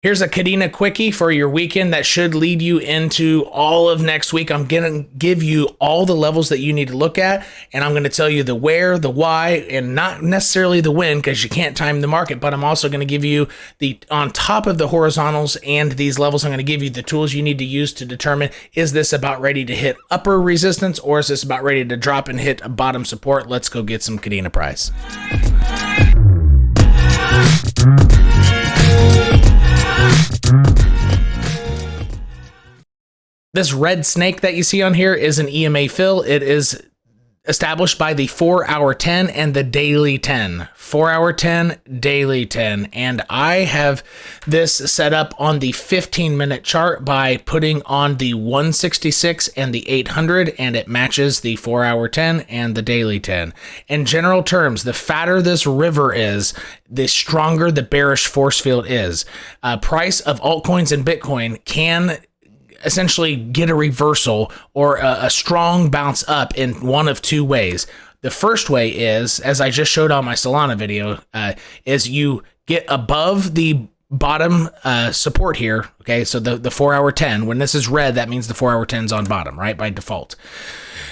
Here's a Kadena quickie for your weekend that should lead you into all of next week. I'm going to give you all the levels that you need to look at, and I'm going to tell you the where, the why, and not necessarily the when because you can't time the market, but I'm also going to give you on top of the horizontals and these levels, I'm going to give you the tools you need to use to determine, is this about ready to hit upper resistance or is this about ready to drop and hit a bottom support? Let's go get some Kadena Price. This red snake that you see on here is an EMA fill. It is established by the 4-hour 10 and the daily 10. 4-hour 10, daily 10. And I have this set up on the 15-minute chart by putting on the 166 and the 800, and it matches the 4-hour 10 and the daily 10. In general terms, the fatter this river is, the stronger the bearish force field is. Price of altcoins and Bitcoin can essentially get a reversal or a strong bounce up in one of two ways. The first way is, as I just showed on my Solana video, is you get above the bottom support here. Okay, so the 4-hour 10, when this is red, that means the 4-hour 10 is on bottom, right, by default.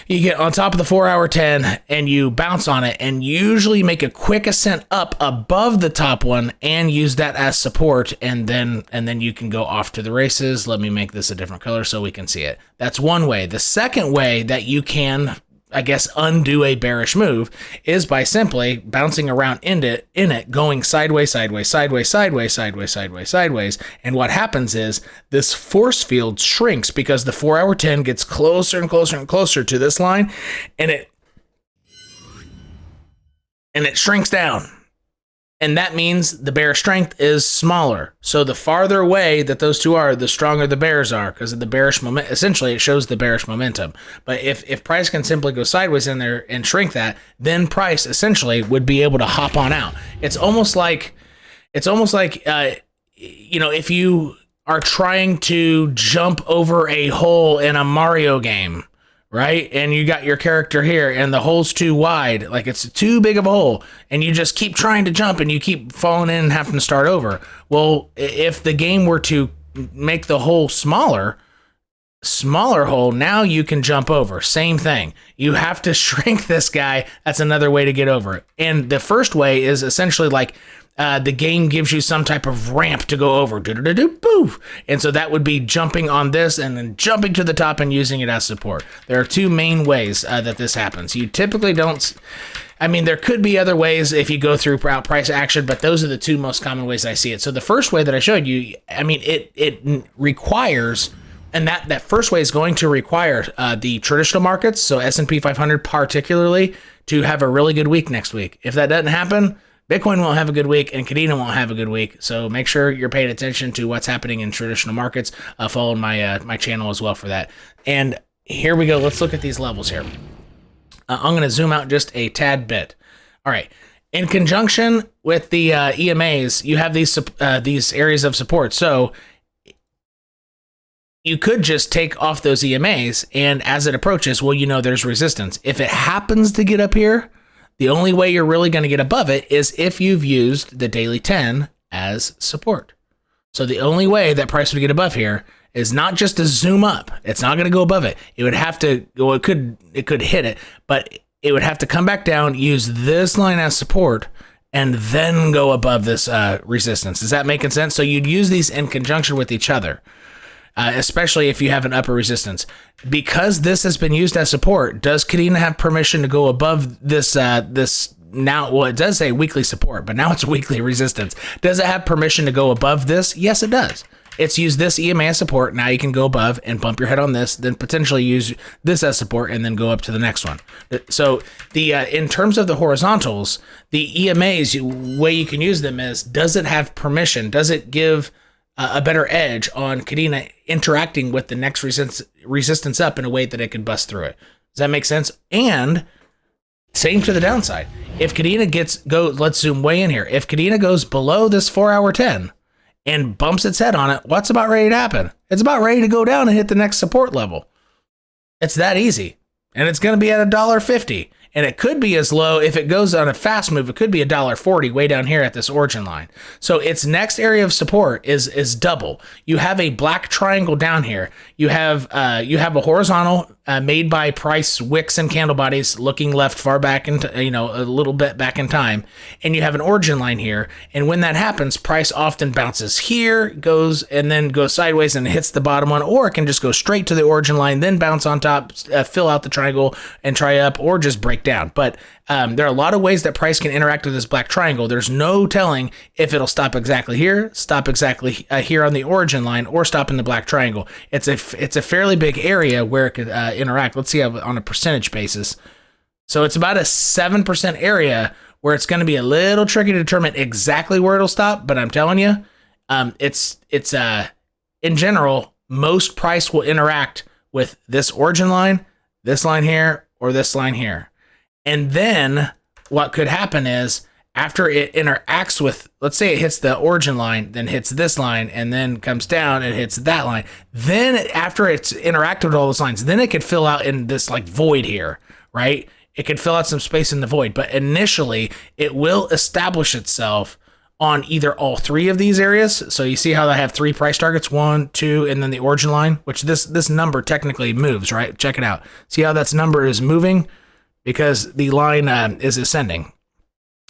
You get on top of the 4-hour 10 and you bounce on it and usually make a quick ascent up above the top one and use that as support, and then you can go off to the races. Let me make this a different color so we can see it. That's one way. The second way that you can, I guess, undo a bearish move is by simply bouncing around in it, going sideways, sideways, sideways, sideways, sideways, sideways, sideways. And what happens is this force field shrinks because the 4-hour 10 gets closer and closer and closer to this line, and it shrinks down. And that means the bear strength is smaller. So the farther away that those two are, the stronger the bears are, because of the bearish moment. Essentially, it shows the bearish momentum. But if price can simply go sideways in there and shrink that, then price essentially would be able to hop on out. It's almost like if you are trying to jump over a hole in a Mario game, right? And you got your character here and the hole's too wide, like it's too big of a hole, and you just keep trying to jump and you keep falling in and having to start over. Well, if the game were to make the hole smaller hole, now you can jump over. Same thing. You have to shrink this guy. That's another way to get over it. And the first way is essentially like the game gives you some type of ramp to go over. Poof. And so that would be jumping on this and then jumping to the top and using it as support. There are two main ways that this happens. You typically don't... I mean, there could be other ways if you go through price action, but those are the two most common ways I see it. So the first way that I showed you, I mean, it requires... And that first way is going to require the traditional markets, so S&P 500 particularly, to have a really good week next week. If that doesn't happen, Bitcoin won't have a good week and Kadena won't have a good week. So make sure you're paying attention to what's happening in traditional markets. Follow my channel as well for that. And here we go. Let's look at these levels here. I'm going to zoom out just a tad bit. All right. In conjunction with the EMAs, you have these areas of support. So you could just take off those EMAs, and as it approaches, well, you know there's resistance. If it happens to get up here, the only way you're really going to get above it is if you've used the daily 10 as support. So the only way that price would get above here is not just to zoom up. It's not going to go above it. It would have to, well, it could hit it, but it would have to come back down, use this line as support, and then go above this resistance. Is that making sense? So you'd use these in conjunction with each other. Especially if you have an upper resistance. Because this has been used as support, does Kadena have permission to go above this now? Well, it does say weekly support, but now it's weekly resistance. Does it have permission to go above this? Yes, it does. It's used this EMA as support. Now you can go above and bump your head on this, then potentially use this as support and then go up to the next one. So in terms of the horizontals, the EMAs, way you can use them is, does it have permission? Does it give a better edge on Kadena interacting with the next resistance up in a way that it can bust through it? Does that make sense? And same to the downside. If Kadena let's zoom way in here. If Kadena goes below this 4-hour 10 and bumps its head on it, what's about ready to happen? It's about ready to go down and hit the next support level. It's that easy. And it's going to be at $1.50. And it could be as low, if it goes on a fast move, it could be $1.40 way down here at this origin line. So its next area of support is double. You have a black triangle down here. You have a horizontal made by price wicks and candle bodies looking left far back into, a little bit back in time. And you have an origin line here. And when that happens, price often bounces here, goes sideways and hits the bottom one, or it can just go straight to the origin line, then bounce on top, fill out the triangle and try up, or just break down. But there are a lot of ways that price can interact with this black triangle. There's no telling if it'll stop exactly here, stop exactly here on the origin line, or stop in the black triangle. It's a fairly big area where it could interact. Let's see on a percentage basis. So it's about a 7% area where it's going to be a little tricky to determine exactly where it'll stop. But I'm telling you, it's in general, most price will interact with this origin line, this line here, or this line here. And then what could happen is after it interacts with, let's say it hits the origin line, then hits this line, and then comes down and hits that line. Then after it's interacted with all those lines, then it could fill out in this like void here, right? It could fill out some space in the void, but initially it will establish itself on either all three of these areas. So you see how I have three price targets, 1, 2, and then the origin line, which this number technically moves, right? Check it out. See how that number is moving? Because the line is ascending.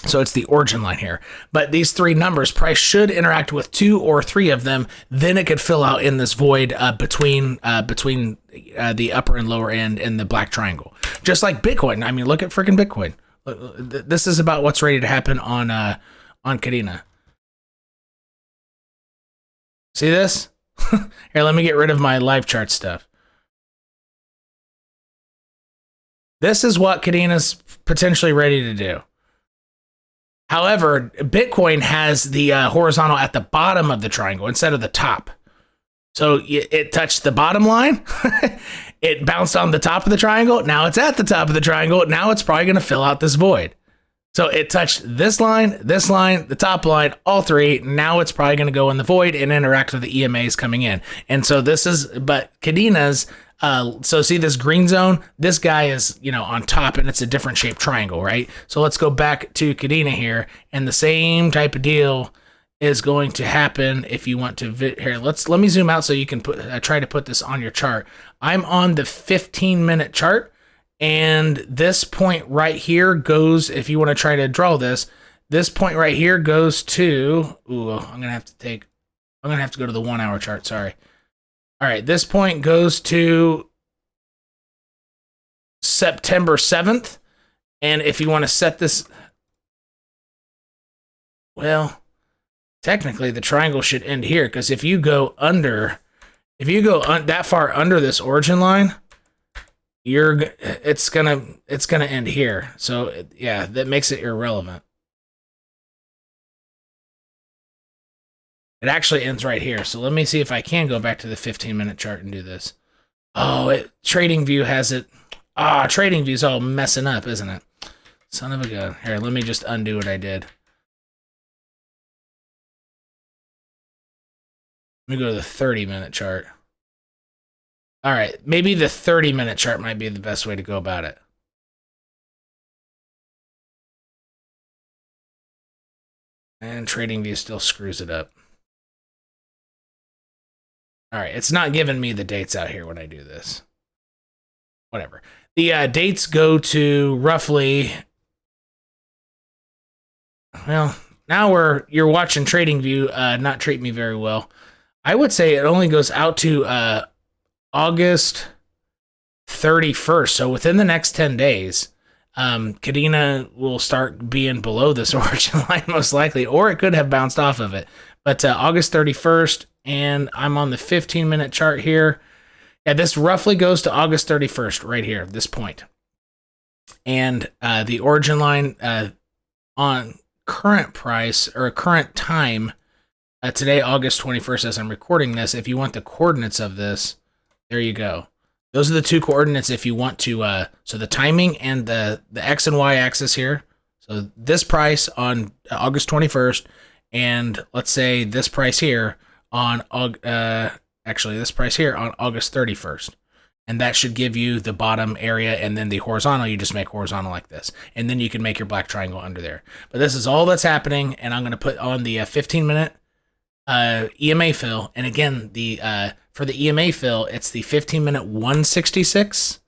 So it's the origin line here. But these three numbers, price should interact with 2 or 3 of them. Then it could fill out in this void between the upper and lower end in the black triangle. Just like Bitcoin. I mean, look at freaking Bitcoin. This is about what's ready to happen on Kadena. See this? Here, let me get rid of my live chart stuff. This is what Kadena's potentially ready to do. However, Bitcoin has the horizontal at the bottom of the triangle instead of the top. So it touched the bottom line. It bounced on the top of the triangle. Now it's at the top of the triangle. Now it's probably going to fill out this void. So it touched this line, the top line, all three. Now it's probably going to go in the void and interact with the EMAs coming in. And so but Kadena's, so see this green zone? This guy is, on top, and it's a different shaped triangle, right? So let's go back to Kadena here, and the same type of deal is going to happen if you want to here. Let me zoom out so you can try to put this on your chart. I'm on the 15-minute chart, and this point right here goes, if you want to try to draw this point right here goes to, I'm gonna have to go to the 1 hour chart, sorry. All right, this point goes to September 7th. And if you want to set this, well, technically the triangle should end here, because if you go that far under this origin line, it's gonna end here. So yeah, that makes it irrelevant. It actually ends right here. So let me see if I can go back to the 15-minute chart and do this. Oh, TradingView has it. TradingView's all messing up, isn't it? Son of a gun. Here, let me just undo what I did. Let me go to the 30-minute chart. All right, maybe the 30-minute chart might be the best way to go about it. And TradingView still screws it up. All right, it's not giving me the dates out here when I do this. Whatever. The dates go to roughly, well, now you're watching TradingView not treat me very well. I would say it only goes out to August 31st. So within the next 10 days, Kadena will start being below this origin line most likely, or it could have bounced off of it. But August 31st, and I'm on the 15-minute chart here. Yeah, this roughly goes to August 31st right here, this point. And the origin line on current price or current time, today, August 21st, as I'm recording this, if you want the coordinates of this, there you go. Those are the two coordinates if you want to, so the timing and the X and Y axis here. So this price on August 21st, and let's say this price here on, this price here on August 31st. and that should give you the bottom area, and then the horizontal, you just make horizontal like this, and then you can make your black triangle under there. But this is all that's happening, and I'm going to put on the 15-minute EMA fill, and again, for the EMA fill, it's the 15-minute 166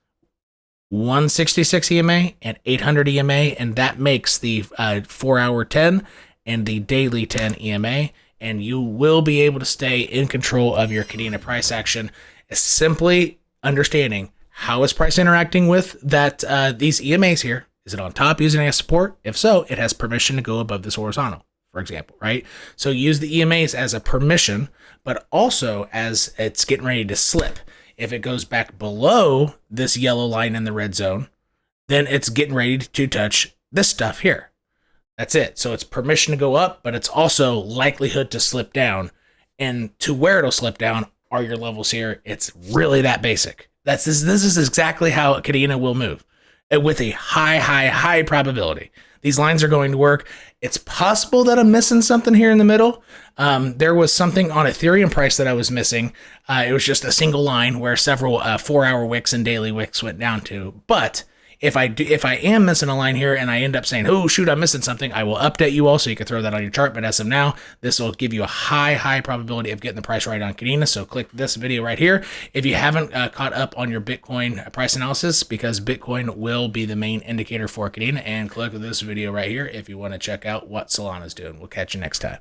EMA and 800 EMA, and that makes the 4-hour 10 and the daily 10 EMA, and you will be able to stay in control of your Kadena price action, simply understanding how is price interacting with that these EMAs here. Is it on top using as support? If so, it has permission to go above this horizontal, for example, right? So use the EMAs as a permission, but also as it's getting ready to slip. If it goes back below this yellow line in the red zone, then it's getting ready to touch this stuff here. That's it. So it's permission to go up, but it's also likelihood to slip down. And to where it'll slip down are your levels here. It's really that basic. This is exactly how Kadena will move, with a high probability. These lines are going to work. It's possible that I'm missing something here in the middle. There was something on Ethereum price that I was missing. It was just a single line where several 4-hour wicks and daily wicks went down to. But if I am missing a line here and I end up saying, oh shoot, I'm missing something, I will update you all so you can throw that on your chart. But as of now, this will give you a high probability of getting the price right on Kadena. So click this video right here if you haven't caught up on your Bitcoin price analysis, because Bitcoin will be the main indicator for Kadena. And click this video right here if you want to check out what Solana's doing. We'll catch you next time.